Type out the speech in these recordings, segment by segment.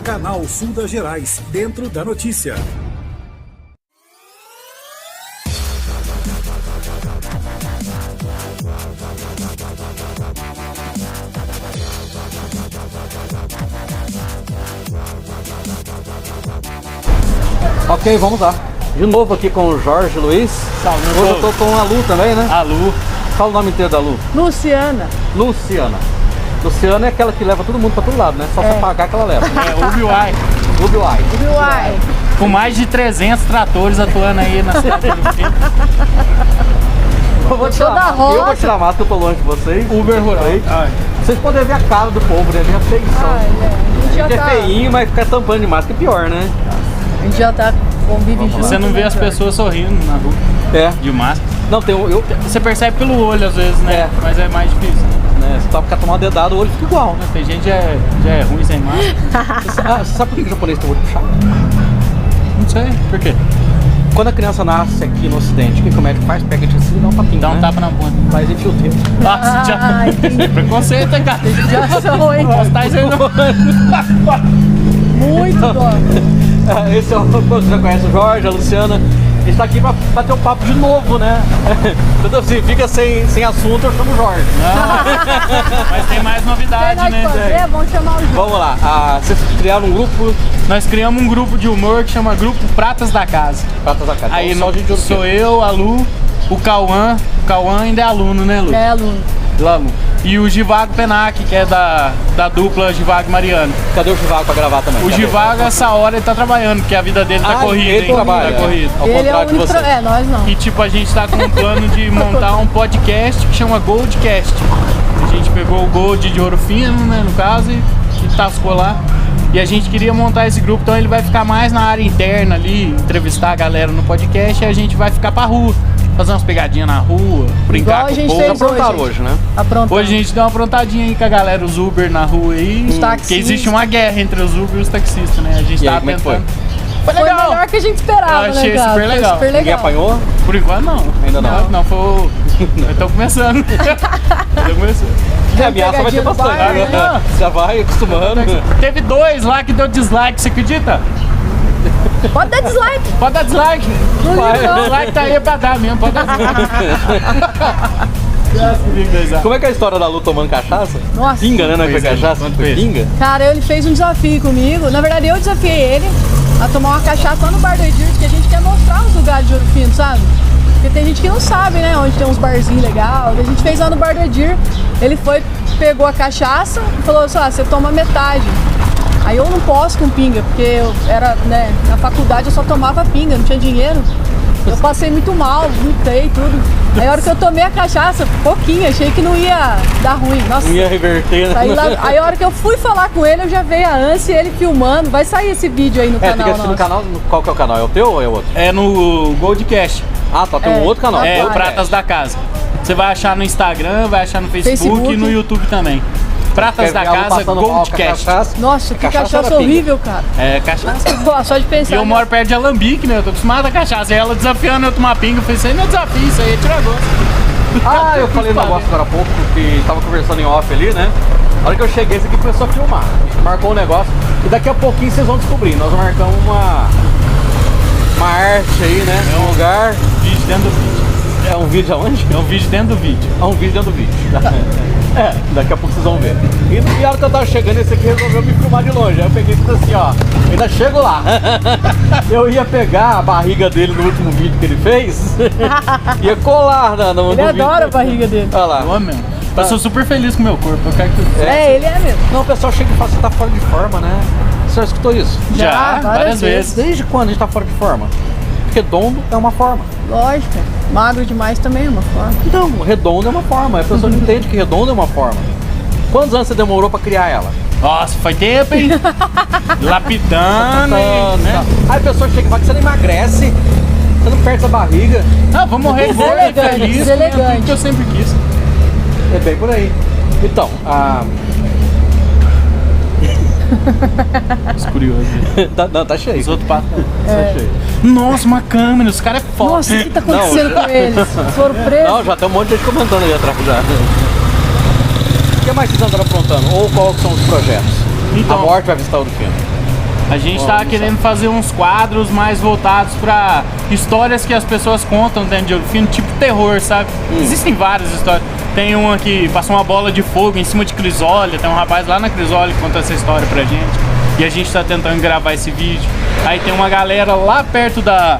Canal Sul das Gerais, dentro da notícia. Ok, vamos lá. De novo aqui com o Jorge Luiz. Salve, meu Hoje eu povo. tô com a Lu também, né? A Lu. Fala o nome inteiro da Lu. Luciana. Luciana. Luciana é aquela que leva todo mundo pra todo lado, né? Só você pagar que ela leva. É, Ubiwai. Ubiwai. Uai. Com mais de 300 tratores atuando aí na cidade. Eu vou tirar, da eu vou roça. tirar a máscara, eu tô longe de vocês. Uber rural. Ai. Vocês podem ver a cara do povo, né? A feição. Ai, a gente já É tá, feinho, mas ficar tampando de máscara é pior, né? a gente já tá convive junto. Você não vê né, as Jorge? pessoas sorrindo na rua É. de máscara. Não, tem eu, Você percebe pelo olho às vezes, né? É. Mas é mais difícil. né? Se tá ficar tomando dedado, o olho fica igual, né? Tem gente que já é ruim sem máscara. Você sabe por que o japonês tem o olho puxado? Não sei. Por quê? Quando a criança nasce aqui no ocidente, o que o médico faz? Pega de assim e dá um tapinha, Dá um né? tapa na bunda. Faz infiltrado. Nossa, já. entendi. Preconceito, hein, cara? Já sou, hein? Postar isso aí não. Muito dó. Esse é o você já conhece o Jorge, a Luciana. A gente tá aqui pra bater um papo de novo, né? Então assim, fica sem assunto, eu chamo o Jorge. Mas tem mais Tem novidade, nós né? fazer, vamos chamar o João. Vamos lá, vocês criaram um grupo Nós criamos um grupo de humor que chama Grupo Pratas da Casa. Pratas da Casa. Aí Só no, gente de ouro sou preto. eu, a Lu, o Cauã. O Cauã ainda é aluno, né, Lu? É, aluno. Aluno. E o Givago Penac, que é da dupla Givago e Mariano. Cadê o Givago pra gravar também? O Cadê? Givago, essa hora, ele tá trabalhando, porque a vida dele tá corrida, ele hein? trabalha. Tá corrida. Ao Ele é o contrário de único. você. É, nós não. E tipo, a gente tá com um plano de montar um podcast que chama Goldcast. A gente pegou o Gold de ouro fino, né, no caso, e tascou lá. E a gente queria montar esse grupo, então ele vai ficar mais na área interna ali, entrevistar a galera no podcast, e a gente vai ficar pra rua, fazer umas pegadinhas na rua, brincar Igual a com o gente povo. fez Aprontaram hoje, né? Aprontou. Hoje a gente deu uma aprontadinha aí com a galera, os Uber na rua aí, Os taxistas. que existe uma guerra entre os Uber e os taxistas, né? A gente E aí, tá como é que tentando. Foi melhor que a gente esperava, Eu achei né, cara? super Foi legal. super Ninguém legal. apanhou? Por enquanto não. Ainda não. Não, foi o... Eu tô começando. Eu tô começando. A ameaça vai ter pegadinha no bastante. bar, né? Já vai acostumando. Teve 2 lá que deu dislike, você acredita? Pode dar dislike. Pode dar dislike. Não liga, não. Dislike tá aí pra dar mesmo, pode dar dislike. Como é que é a história da Lu tomando cachaça? Nossa. Pinga, né? Não foi Pois é, cachaça? quanto Foi foi? pinga? Cara, ele fez um desafio comigo. Na verdade, eu desafiei ele a tomar uma cachaça lá no Bar do Edir, porque a gente quer mostrar os lugares de Ouro Fino, sabe? Porque tem gente que não sabe, né? Onde tem uns barzinhos legais. A gente fez lá no Bar do Edir. Ele foi, pegou a cachaça e falou assim: você toma metade. Aí eu não posso com pinga, porque eu era, né, na faculdade eu só tomava pinga, não tinha dinheiro. Eu passei muito mal, vomitei e tudo. Aí a hora que eu tomei a cachaça, pouquinho, achei que não ia dar ruim. Nossa. Não ia reverter, né? Aí a hora que eu fui falar com ele, eu já veio a ânsia e ele filmando. Vai sair esse vídeo aí no Tem canal que assistir no nosso. canal. Qual que é o canal? É o teu ou é o outro? É no Goldcast. Ah, tá. Tem um outro canal. É, o Claro. Pratas da Casa. Você vai achar no Instagram, vai achar no Facebook e no YouTube também. Pratas Quer da ver a Lu Casa passando mal com a Goldcast. cachaça? Nossa, que Cachaça cachaça era pinga. horrível, cara. É, cachaça. Pô, só de pensar. E eu moro perto de Alambique, né? Eu tô acostumado a cachaça. E ela desafiando eu tomar pinga. Eu falei, isso aí não é desafio, isso aí é tirar gosto. Ah, eu falei um negócio agora há pouco, que tava conversando em off ali, né? Na hora que eu cheguei, esse aqui começou a filmar. A gente marcou um negócio e daqui a pouquinho vocês vão descobrir. Nós marcamos uma arte aí, né? É um lugar. Vídeo dentro do vídeo. É um vídeo aonde? É um vídeo dentro do vídeo. É um vídeo dentro do vídeo. É, daqui a pouco vocês vão ver. E na hora que eu tava chegando, esse aqui resolveu me filmar de longe. Aí eu peguei e falei assim, ó, ainda chego lá. Eu ia pegar a barriga dele no último vídeo que ele fez, ia colar no Ele vídeo. adora a barriga dele. Olha lá. Eu amo mesmo. Eu sou super feliz com o meu corpo. Eu quero que... É, ele é mesmo. Não, o pessoal chega e fala, você tá fora de forma, né? Você já escutou isso? Já, várias vezes. Desde quando a gente tá fora de forma? Redondo é uma forma. Lógico. Magro demais também é uma forma. Então, redondo é uma forma. A pessoa não entende que redondo é uma forma. Quantos anos você demorou pra criar ela? Nossa, foi tempo, hein? Lapidando, né? Aí a pessoa chega e fala que você não emagrece, você não perde a barriga. Não, vou morrer gordo e Deselegante, feliz, deselegante. comendo tudo que eu sempre quis. É bem por aí. Então, Os curiosos. tá cheio. Os outros passam. Tá cheio. Nossa, uma câmera, os caras é foda. Nossa, o que tá acontecendo com eles? Foram presos? Não, já tem um monte de gente comentando aí atrás já. O que mais vocês andaram aprontando? Ou qual que são os projetos? Então, A morte vai visitar o Ouro Fino. A gente tá querendo fazer uns quadros mais voltados pra histórias que as pessoas contam dentro de Ouro Fino, tipo terror, sabe? Existem várias histórias. Tem uma que passou uma bola de fogo em cima de Crisólia, tem um rapaz lá na Crisólia que conta essa história pra gente. E a gente tá tentando gravar esse vídeo. Aí tem uma galera lá perto da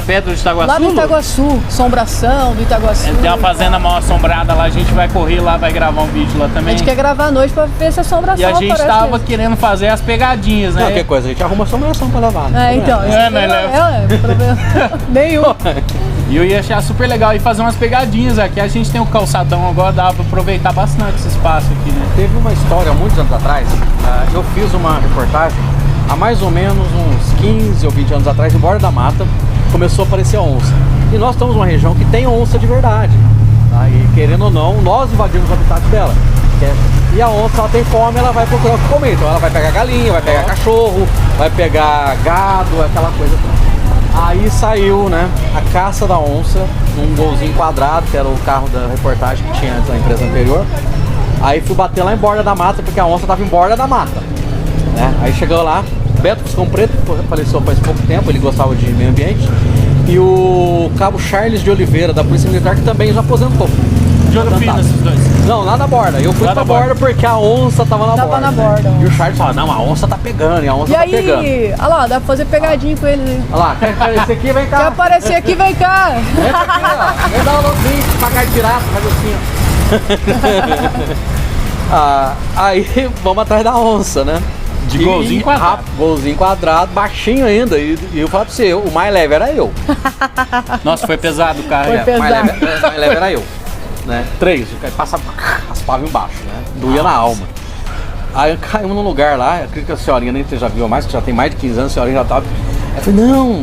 Pedra de Itaguaçu. Lá do Itaguaçu, Assombração do Itaguaçu. Tem uma fazenda mal assombrada lá, a gente vai correr lá, vai gravar um vídeo lá A também. gente quer gravar à noite pra ver se a assombração E a gente aparece tava mesmo. querendo fazer as pegadinhas, né? Qualquer coisa, a gente arruma assombração pra levar. Né? Então, isso É, né, problema nenhum. E eu ia achar super legal e fazer umas pegadinhas aqui. A gente tem o calçadão agora, dá pra aproveitar bastante esse espaço aqui, né? Teve uma história há muitos anos atrás, eu fiz uma reportagem há mais ou menos uns 15 ou 20 anos atrás, em Borda da Mata, começou a aparecer a onça. E nós estamos numa região que tem onça de verdade. Tá? E querendo ou não, nós invadimos o habitat dela. E a onça, ela tem fome, ela vai procurar o que comer. Então ela vai pegar galinha, vai pegar cachorro, vai pegar gado, aquela coisa toda. Aí saiu, né, a caça da onça, num golzinho quadrado, que era o carro da reportagem que tinha antes na empresa anterior. Aí fui bater lá em Borda da Mata, porque a onça estava em Borda da Mata. Né? Aí chegou lá, Beto Fuscão Preto, faleceu faz pouco tempo, ele gostava de meio ambiente. E o cabo Charles de Oliveira, da Polícia Militar, que também já aposentou. De Ouro Fino, esses dois. Não, lá na borda. Eu fui Lá pra na borda borda. porque a onça tava na Tava borda. na né? borda, E o Charles falou, não, a onça tá pegando, e a onça E tá pegando. aí, olha lá, dá pra fazer pegadinha com ele. Olha lá, quer aparecer aqui, vem Quer cá. aparecer aqui, vem cá. Entra aqui, ó. Vem dar um louquinho, pagar de pirata, faz assim, ó. Aí, vamos atrás da onça, né? De golzinho quadrado. Rápido, golzinho quadrado, baixinho ainda. E eu falo pra você, o mais leve era eu. Nossa, foi pesado o carro. Foi já. pesado. Mais leve era eu. Né? 3, passava, raspava embaixo, né? Doía na alma. Aí caímos num lugar lá, eu acredito que a senhorinha nem você já viu mais, que já tem mais de 15 anos, a senhorinha já tava. Eu falei, não,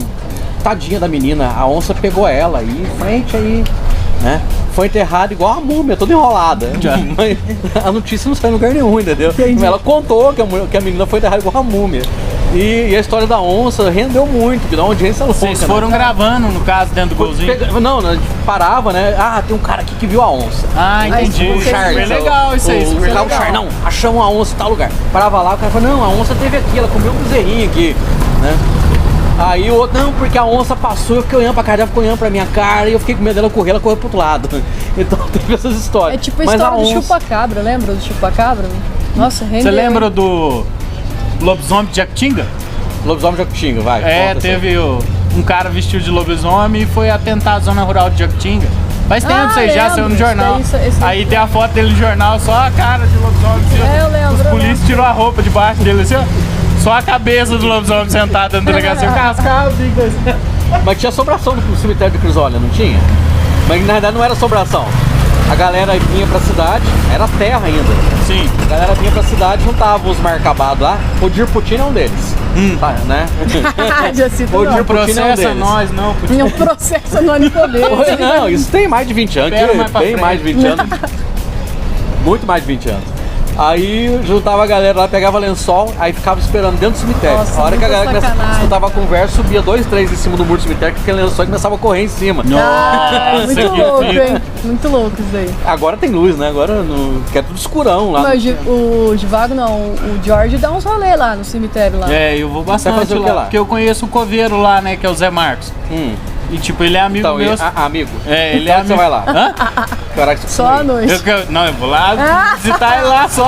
tadinha da menina, a onça pegou ela aí em frente aí, né? Foi enterrada igual a múmia, toda enrolada. Mas a notícia não saiu em lugar nenhum, entendeu? Mas ela contou que a menina foi enterrada igual a múmia. E a história da onça rendeu muito, que dá uma audiência louca. Vocês foram gravando, no caso, dentro do golzinho? Não, a gente parava, né? Ah, tem um cara aqui que viu a onça. Ah, entendi. Aí, Foi legal isso aí. O super Carlos legal. Char, não, achamos a onça em tal lugar. Parava lá, o cara falou, não, a onça teve aqui, ela comeu um bezerrinho aqui, né? Aí o outro, não, porque a onça passou, eu fiquei olhando pra cara dela, ficou olhando pra minha cara, e eu fiquei com medo dela correr, ela correu pro outro lado. Então teve essas histórias. É tipo a Mas história do onça- chupa-cabra, lembra do chupa-cabra? Nossa, rendeu. Você lembra do lobisomem de Jacutinga? Lobisomem de Jacutinga, vai. É, conta teve um cara vestido de lobisomem e foi atentar a zona rural de Jacutinga. Faz tempo Ah, isso aí, já lembro. saiu no Isso jornal. daí, isso daí. Aí tem a foto dele no jornal, só a cara de lobisomem. Assim, É, eu lembro, Os eu polícias lembro. tirou a roupa debaixo dele, assim, ó. Só a cabeça do lobisomem sentada na delegacia. O cascado, assim. Mas tinha assombração no cemitério de Crisólia, não tinha? Mas na verdade não era assombração. A galera vinha pra cidade, era terra ainda. Sim. A galera vinha pra cidade, juntava os marcabados lá. O Dirputin é um deles. Tá, né? Já se O não. Dirputin é um Processa deles. nós, não. Putin. Não processa no Anicomeço. Não, isso tem mais de 20 anos. Espera mais pra Bem frente. mais de 20 anos. Muito mais de 20 anos. Aí juntava a galera lá, pegava lençol, aí ficava esperando dentro do cemitério. Nossa, a hora que a muita galera sacanagem. escutava a conversa, subia 2, 3 em cima do muro do cemitério, que aquele lençol começava a correr em cima. Ah, muito que louco, fita. hein? Muito louco isso daí. Agora tem luz, né? Agora no... que é tudo escurão lá. Mas o Givago não, o George dá uns rolê lá no cemitério lá. É, eu vou Vai bastante fazer o que lá, lá? porque eu conheço o coveiro lá, né, que é o Zé Marcos. E tipo, ele é amigo Então, meu. amigo. É, ele Que é hora que você amigo. vai lá? Hã? Que hora que você Só vai? à noite. Não, eu vou lá visitar ele lá só.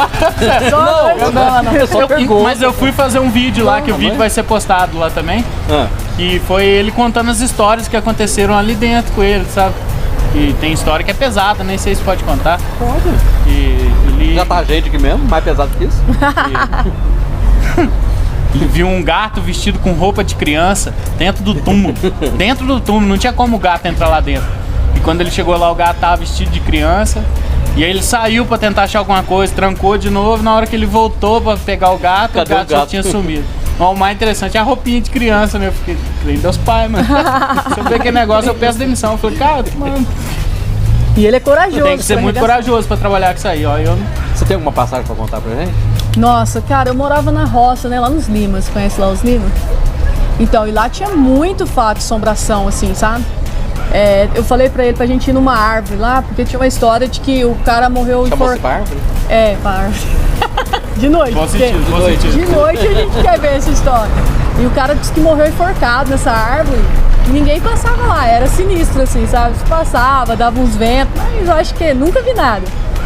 Só à noite. Não. Eu só pergunto. Mas eu fui fazer um vídeo lá, que o vídeo vai ser postado lá também. Ah, Que foi ele contando as histórias que aconteceram ali dentro com ele, sabe? E tem história que é pesada, nem sei se pode contar. pode. E ele, Já tá gente aqui mesmo, mais pesado que isso. ele viu um gato vestido com roupa de criança dentro do túmulo. Dentro do túmulo, não tinha como o gato entrar lá dentro. E quando ele chegou lá, o gato tava vestido de criança. E aí ele saiu pra tentar achar alguma coisa, trancou de novo. Na hora que ele voltou pra pegar o gato, Cadê o gato o já gato? tinha sumido. Mas o mais interessante é a roupinha de criança, né? Eu fiquei, creio em Deus Pai, mano. Se eu ver aquele negócio, eu peço demissão. Eu falei, cara, mano, E ele é corajoso. tem que ser pra muito arregaçar. corajoso pra trabalhar com isso aí, ó. Eu não... Você tem alguma passagem pra contar pra gente? Nossa, cara, eu morava na roça, né? Lá nos Limas. Conhece lá os Limas? Então, e lá tinha muito fato de assombração, assim, sabe? É, eu falei pra ele pra gente ir numa árvore lá, porque tinha uma história de que o cara morreu Chamou-se enforcado. árvore? É, pra árvore. De noite. Bom porque sentido, bom sentido. De noite a gente quer ver essa história. E o cara disse que morreu enforcado nessa árvore. E ninguém passava lá, era sinistro assim, sabe? Se passava, dava uns ventos, mas eu acho que nunca vi nada.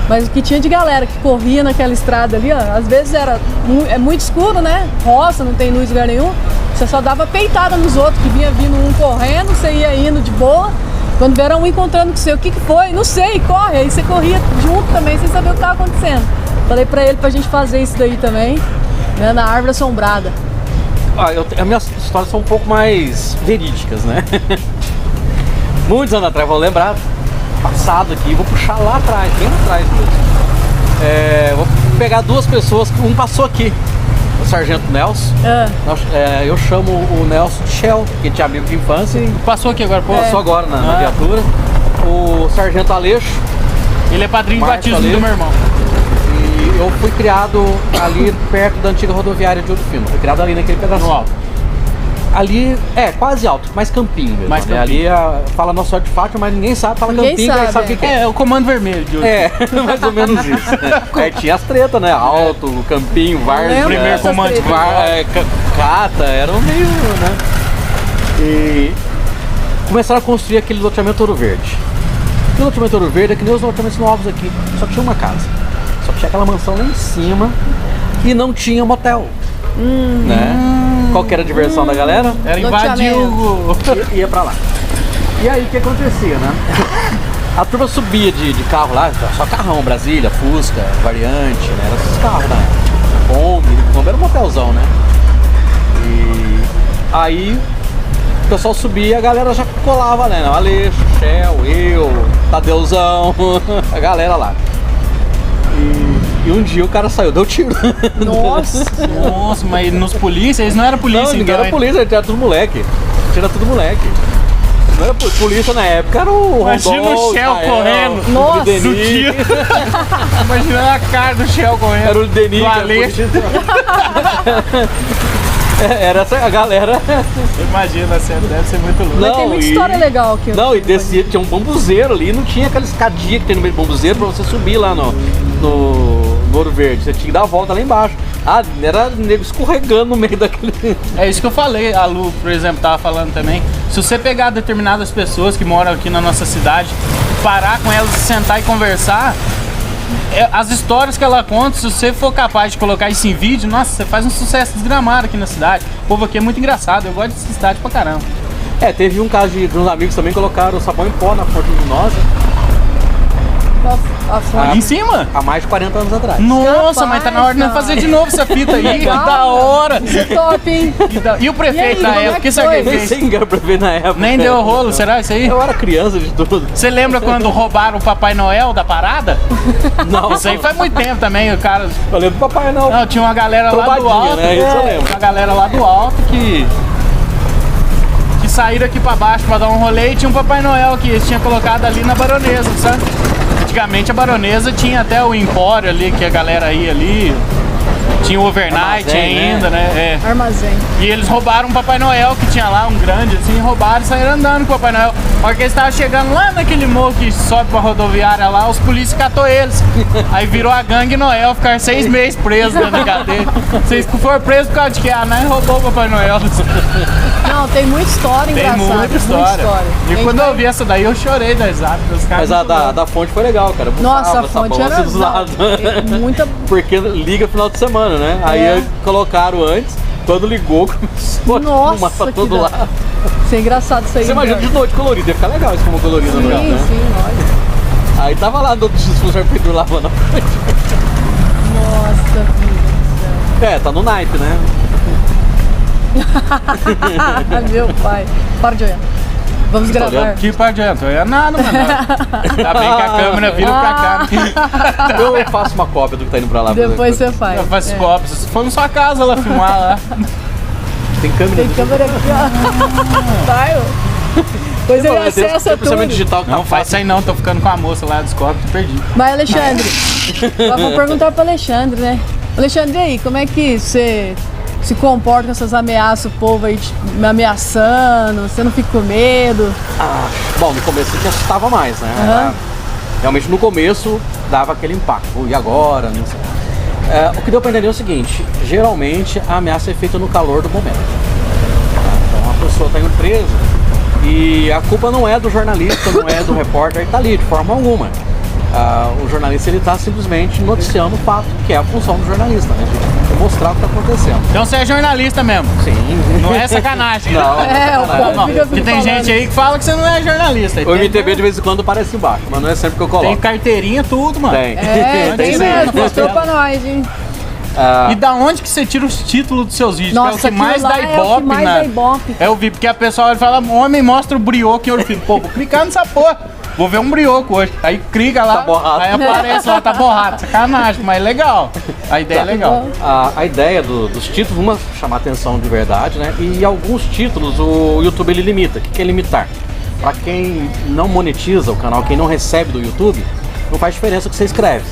Mas o que tinha de galera que corria naquela estrada ali, ó, às vezes é muito escuro, né? Roça, não tem luz em lugar nenhum. Você só dava peitada nos outros, que vinha vindo um correndo, você ia indo de boa. Quando vieram um encontrando com você, o que foi? Não sei, corre. Aí você corria junto também, sem saber o que estava acontecendo. Falei pra ele pra gente fazer isso daí também, né, na árvore assombrada. As minhas histórias são um pouco mais verídicas, né? Muitos anos atrás, vou lembrar, passado aqui, vou puxar lá atrás, bem lá atrás mesmo. Vou pegar duas pessoas, um passou aqui, o Sargento Nelson. Eu chamo o Nelson de Shell, que tinha amigo de infância. Sim. Passou aqui agora, pô. Passou agora na viatura. O Sargento Aleixo. Ele é padrinho de Márcio batismo do meu irmão. E eu fui criado ali perto da antiga rodoviária de Ouro Fino. Fui criado ali naquele pedacinho. No alto. Ali, quase alto, mais campinho mesmo. Mais né? campinho. Ali fala Nossa Senhora de Fátima, mas ninguém sabe, fala Ninguém campinho, sabe, aí sabe o que é. É o Comando Vermelho de hoje. Mais ou menos isso. Né? Aí tinha as tretas, né? Alto, campinho, várzea. lembro Primeiro dessas comando de tretas. Cata, era meio, né? E começaram a construir aquele loteamento Ouro Verde. O loteamento Ouro Verde é que nem os loteamentos novos aqui, só que tinha uma casa. Só que tinha aquela mansão lá em cima e não tinha motel. Né? Qual que era a diversão da galera? Era invadir o... Ia pra lá. E aí o que acontecia, né? A turma subia de carro lá, só carrão, Brasília, Fusca, Variante, né? Era esses carros, né? Kombi era um motelzão, né? E aí o pessoal subia e a galera já colava, né? O Aleixo, Shell, eu, Tadeuzão, a galera lá. E um dia o cara saiu, deu tiro. Nossa. Nossa, mas nos polícias, eles não eram polícia, Não, ninguém então, era polícia, era tudo moleque. Era tudo moleque. Não era polícia na época, era o Imagina Rondon, o Shell Israel, correndo. o Nossa, Denis. do tiro. Imagina a cara do Shell correndo. Era o Denis. Do que era Aleixo. Era essa a galera. Imagina, assim, deve ser muito louco. Mas tem muita história legal aqui. Não, e descia, tinha um bambuzeiro ali, não tinha aquela escadinha que tem no meio do bambuzeiro pra você subir lá no Ouro Verde. Você tinha que dar a volta lá embaixo. Era nego escorregando no meio daquele. É isso que eu falei, a Lu, por exemplo, tava falando também. Se você pegar determinadas pessoas que moram aqui na nossa cidade, parar com elas, sentar e conversar, as histórias que ela conta, se você for capaz de colocar isso em vídeo, nossa, você faz um sucesso desgramado aqui na cidade. O povo aqui é muito engraçado, eu gosto dessa cidade pra caramba. Teve um caso de uns amigos também colocaram sabão em pó na fonte luminosa A fonte. Ali em cima? há mais de 40 anos atrás. Nossa, Capaz, mas tá na hora de nós cara. fazer de novo essa fita aí, Legal. da hora. Isso é top, hein? E o prefeito E da aí, como é época, que que será que foi? ele Nem fez? sei quem era pra ver na época. Nem deu rolo, será isso aí? Eu era criança de tudo. Você lembra quando roubaram o Papai Noel da parada? Não. Isso aí faz muito tempo também, o cara... Eu lembro do Papai Noel. Não, tinha uma galera lá do Trombadinha, alto, né? Isso eu lembro. uma galera lá do alto que saíram aqui pra baixo pra dar um rolê e tinha um Papai Noel que eles tinham colocado ali na Baronesa, sabe? Antigamente a Baronesa tinha até o Empório ali, que a galera ia ali, tinha o Overnight Armazém, ainda, né? Armazém. E eles roubaram um Papai Noel que tinha lá, um grande assim, roubaram e saíram andando com o Papai Noel. A hora que eles estavam chegando lá naquele morro que sobe pra rodoviária lá, os polícias catou eles. Aí virou a gangue Noel, ficaram 6 meses presos dentro da cadeia. Vocês foram presos por causa de que a Nai roubou o Papai Noel. Não, tem muita história Tem engraçada. muita história. E Tem quando vai- eu vi essa daí, eu chorei das risada. Os caras Mas a muito loucos. da fonte foi legal, cara. Nossa, a Botava fonte sabão era assim dos lados. muita. Porque liga final de semana, né? Aí colocaram antes, quando ligou, começou a Nossa, fumar pra que todo da- lado. Isso é engraçado isso aí. Você imagina né? de noite colorido, ia ficar legal isso como colorido no Sim, lugar, né? sim, olha. Aí tava lá do outro discurso Pedro lavando a frente. Nossa, vida. Tá no naipe, né? Meu pai. Para de olhar. Vamos gravar. olhando? Que par de adianta? Eu ia nada, mano. Ainda bem que a câmera vira pra cá. Eu faço uma cópia do que tá indo pra lá. Depois você faz. Eu faço É. cópias. Foi na sua casa lá filmar lá. Tem câmera. Tem câmera aqui, ó. Vai, ó. Pois ele acessa Tem processamento tudo. digital que Não faz isso aí não, tô ficando com a moça lá dos cópios, perdi. Mas, Alexandre, vamos perguntar pro Alexandre, né? Alexandre, e aí, como é que você se comporta com essas ameaças, o povo aí me ameaçando? Você não fica com medo? Bom, no começo me assustava mais, né? Aham. Realmente no começo dava aquele impacto. E agora? Não sei. O que deu pra entender é o seguinte, geralmente a ameaça é feita no calor do momento. Então a pessoa tá indo presa e a culpa não é do jornalista, não é do repórter que tá ali, de forma alguma. O jornalista ele tá simplesmente noticiando o fato, que é a função do jornalista, né? De mostrar o que tá acontecendo. Então você é jornalista mesmo? Sim. Não é sacanagem. Não. O povo fica Porque tem falando. gente aí que fala que você não é jornalista. O MTB de vez em quando aparece embaixo, mas não é sempre que eu Tem coloco. carteirinha, tudo, mano. Tem. Tem sim. mesmo, mostrou pra nós, hein? E da onde que você tira os títulos dos seus vídeos? Nossa, Que é o que mais aquilo dá lá é o ibope, que mais né? dá ibope. Eu vi, porque a pessoa fala, homem mostra o brioco em Ouro Fino. Pô, vou clicar nessa porra. Vou ver um brioco hoje. Aí clica lá, Tá borrado. aí aparece lá, tá borrado. Sacanagem, mas legal. A ideia é legal. A ideia dos títulos, uma, chamar atenção de verdade, né? E alguns títulos o YouTube ele limita. O que é limitar? Para quem não monetiza o canal, quem não recebe do YouTube, não faz diferença o que você escreve.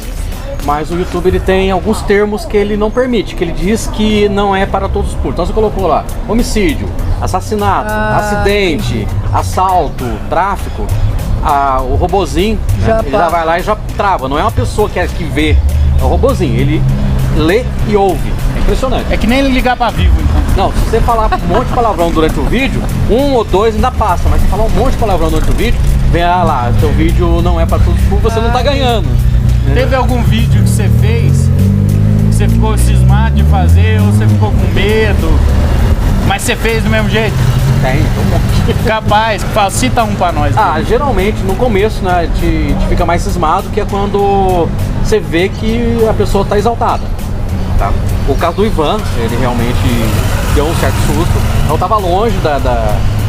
Mas o YouTube ele tem alguns termos que ele não permite, que ele diz que não é para todos os públicos. Então você colocou lá homicídio, assassinato, acidente, assalto, tráfico. O robozinho né, ele já vai lá e já trava. Não é uma pessoa que vê, é o robozinho. Ele lê e ouve. É impressionante. É que nem ligar pra Vivo, então. Não, se você falar um monte de palavrão durante o vídeo, um ou dois ainda passa, mas se falar um monte de palavrão durante o vídeo, vem lá, seu vídeo não é para todos os públicos, você não tá ganhando. Teve algum vídeo que você fez, que você ficou cismado de fazer, ou você ficou com medo, mas você fez do mesmo jeito? Tem um monte. Capaz, cita um pra nós. Geralmente no começo, né, a gente fica mais cismado, que é quando você vê que a pessoa tá exaltada. Tá? O caso do Ivan, ele realmente deu um certo susto. Eu tava longe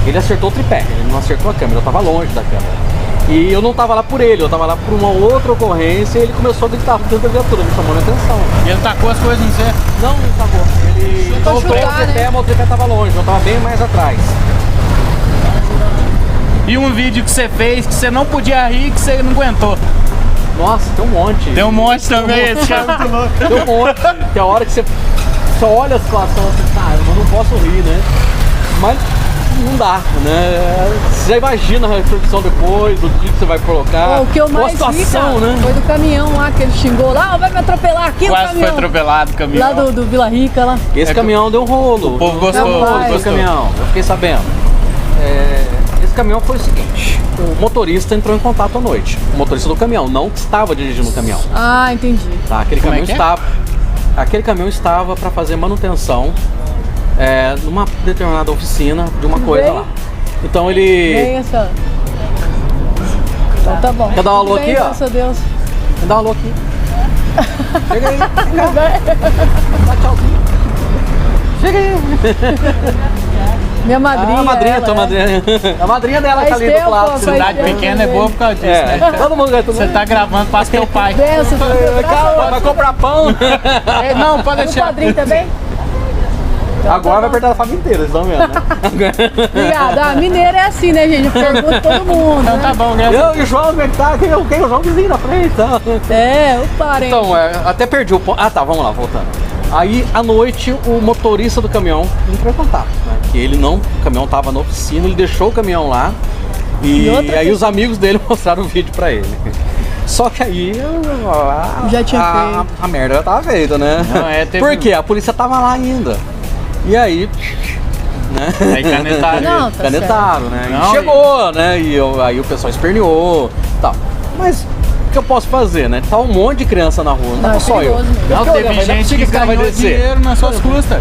ele acertou o tripé, ele não acertou a câmera, eu tava longe da câmera. E eu não tava lá por ele, eu tava lá por uma outra ocorrência e ele começou a gritar dentro da viatura, me chamou a atenção. E ele tacou as coisas no você? Não tacou. Ele pra soltou chutar, o tripé, né? mas o tripé tava longe, eu tava bem mais atrás. E um vídeo que você fez que você não podia rir, que você não aguentou? Nossa, tem um monte. Tem um monte também, esse cara é muito louco. Tem um monte. Tem a hora que você só olha a situação assim, cara, eu não posso rir, né? Mas não dá, né? Você já imagina a repercussão depois, do que você vai colocar. O que eu mais vi, situação, cara, né? foi do caminhão lá, que ele xingou lá, vai me atropelar aqui Quase o foi caminhão. atropelado o caminhão. Lá do Vila Rica, lá. Esse caminhão deu um rolo. O povo gostou, Não, o povo vai. Esse gostou. caminhão, eu fiquei sabendo. Esse caminhão foi o seguinte, o motorista entrou em contato à noite. O motorista do caminhão, não que estava dirigindo o caminhão. Ah, entendi. Tá? Aquele Como é caminhão que é? estava. Aquele caminhão estava para fazer manutenção numa determinada oficina de uma coisa Bem. lá. Então ele. Vem essa. Então tá bom. Quer dar um alô Tudo bem, aqui, ó? Graças a Deus. Dá um alô aqui. Chega aí, dá tchauzinho. Chega aí. Minha madrinha. A madrinha, ela, tua madrinha. A madrinha dela tá Faz ali do tempo, lado. faz Cidade tempo pequena é boa por causa disso, É, né? todo mundo vai. Você tá gravando, passa teu pai. Benção, Calma, vai comprar pão. Não, pode O deixar. padrinho também? Agora vai apertar a família inteira, vocês estão vendo, né? Obrigada. A mineira é assim, né, gente? Eu pergunto todo mundo. Então né? tá bom, né? Eu e o João, como é que tá? Quem é o João vizinho na frente? Tá? É, o parente. Então, até perdi o ponto. Ah, tá, vamos lá, voltando. Aí, à noite, o motorista do caminhão entrou em contato, né? Que o caminhão tava na oficina, ele deixou o caminhão lá e outra aí vez. os amigos dele mostraram o vídeo pra ele. Só que aí Já tinha feito. a merda já tava feita, né? Não, teve- Por quê? A polícia tava lá ainda. E aí, né? Aí canetaram. Não, tá Canetaram, né? Não, E chegou, né? E aí o pessoal esperneou e tal. Mas o que eu posso fazer, né? Tá um monte de criança na rua, não Não, tava é só eu. perigoso mesmo. Eu Não, fiquei teve olhando, gente que esse cara vai ganhou descer. dinheiro nas suas custas.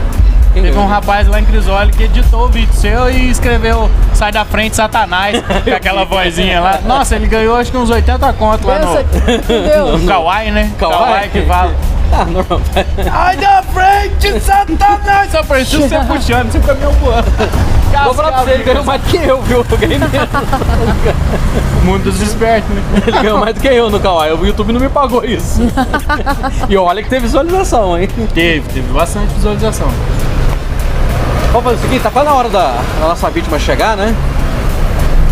Quem Teve um ganhou? rapaz lá em Crisoli que editou o vídeo seu e escreveu Sai da frente, Satanás, com aquela vozinha lá. Nossa, ele ganhou acho que uns 80 conto lá Pensa, no Deus. Kawaii, né? Kawaii? Que fala. Ah, normal. Sai da frente, Satanás! Só parecia você puxando, você caminhão voando. Vou falar pra você, ele ganhou mais do que eu, viu? Eu ganhei menos. Mundo dos espertos, né? Ele ganhou mais do que eu no Kawaii. O YouTube não me pagou isso. E olha que teve visualização, hein? Teve bastante visualização. Vamos fazer o seguinte, tá quase na hora da nossa vítima chegar, né?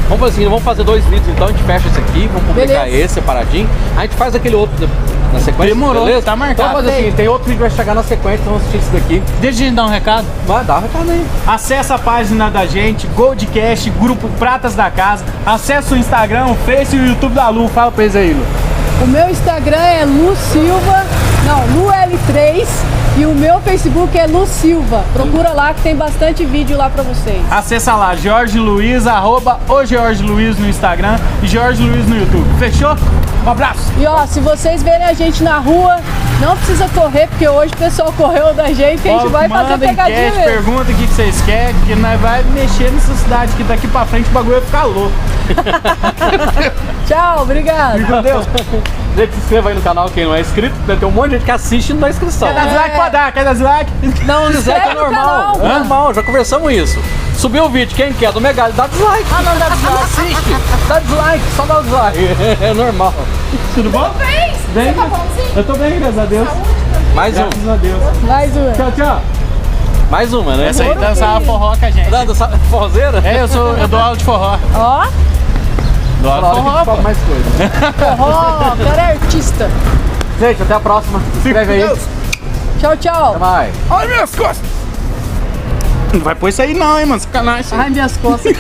Vamos fazer o seguinte, vamos fazer 2 vídeos então, a gente fecha esse aqui, vamos publicar Beleza. esse separadinho. A gente faz aquele outro na sequência, Demorou, beleza? tá marcado. Então vamos fazer o seguinte, tem outro vídeo que vai chegar na sequência, então vamos assistir esse daqui. Deixa a gente dar um recado. Vai dar, recado aí. Acesse a página da gente, Goldcast, Grupo Pratas da Casa. Acesse o Instagram, o Face e o YouTube da Lu. Fala pra eles aí, Lu. O meu Instagram é Lu Silva Não, Lu L3 e o meu Facebook é Lu Silva. Procura lá que tem bastante vídeo lá pra vocês. Acessa lá, Jorge Luiz, @ o Jorge Luiz no Instagram e Jorge Luiz no YouTube. Fechou? Um abraço! E ó, se vocês verem a gente na rua, não precisa correr, porque hoje o pessoal correu da gente, que a gente vai fazer Manda pegadinha enquete, mesmo. pergunta o que vocês querem, que nós vai mexer nessa cidade, que daqui pra frente o bagulho vai ficar louco. Tchau, obrigado. Meu Deus. Gente, se inscreva aí no canal quem não é inscrito. Tem um monte de gente que assiste e não dá inscrição. Quer dar dislike? Pode dar, quer dar dislike? Não, dislike é Inscreve no normal. canal. É normal, já conversamos isso. Subiu o vídeo, quem quer do Megali, dá dislike. Ah, não dá dislike. Assiste, dá dislike, só dá o dislike. É normal. Tudo bom? Bem, eu tô bem, graças a Deus. Mais um. Graças a Deus. Mais uma. Tchau, tchau. Mais uma, né? Essa aí dançava forró com a gente. Dança forrozeira? É, eu dou aula de forró. Ó, Dou aula de forró, pô. mais coisa. forró, o cara é artista. Gente, até a próxima. Se inscreve aí. Tchau, tchau. Até mais. Olha minhas costas. Não vai pôr isso aí não, hein, mano. Sacanagem. Ai, minhas costas.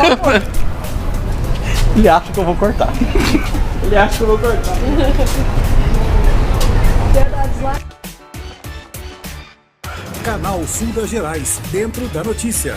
Ele acha que eu vou cortar. Ele acha que eu vou cortar. Quer dar dislike? Canal Sul das Gerais, dentro da notícia.